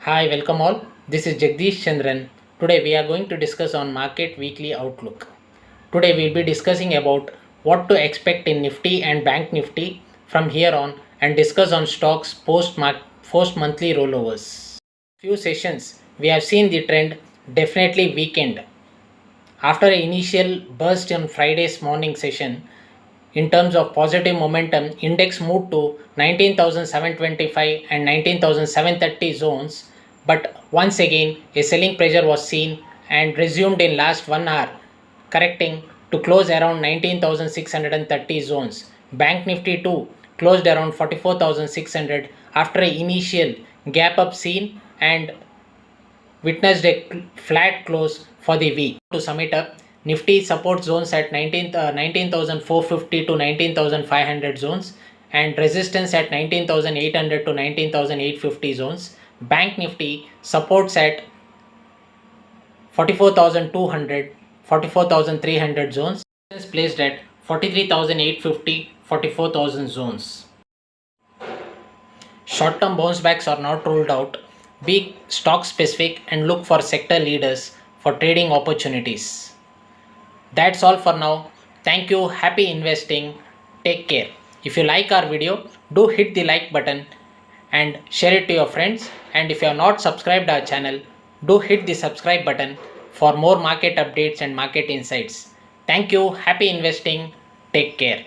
Hi, welcome all. This is Jagadish Chandran. Today we are going to discuss on market weekly outlook. Today we will be discussing about what to expect in Nifty and Bank Nifty from here on and discuss on stocks post monthly rollovers. Few sessions we have seen the trend definitely weakened. After an initial burst on Friday's morning session, in terms of positive momentum, index moved to 19,725 and 19,730 zones, but once again a selling pressure was seen and resumed in last 1 hour, correcting to close around 19,630 zones. Bank Nifty too closed around 44,600 after an initial gap up seen and witnessed a flat close for the week. To sum it up, Nifty support zones at 19,450 to 19,500 zones and resistance at 19,800 to 19,850 zones. Bank Nifty supports at 44,200, 44,300 zones. Resistance placed at 43,850, 44,000 zones. Short-term bounce backs are not ruled out. Be stock specific and look for sector leaders for trading opportunities. That's all for now. Thank you. Happy investing. Take care. If you like our video, do hit the like button and share it to your friends. And if you are not subscribed our channel, do hit the subscribe button for more market updates and market insights. Thank you. Happy investing. Take care.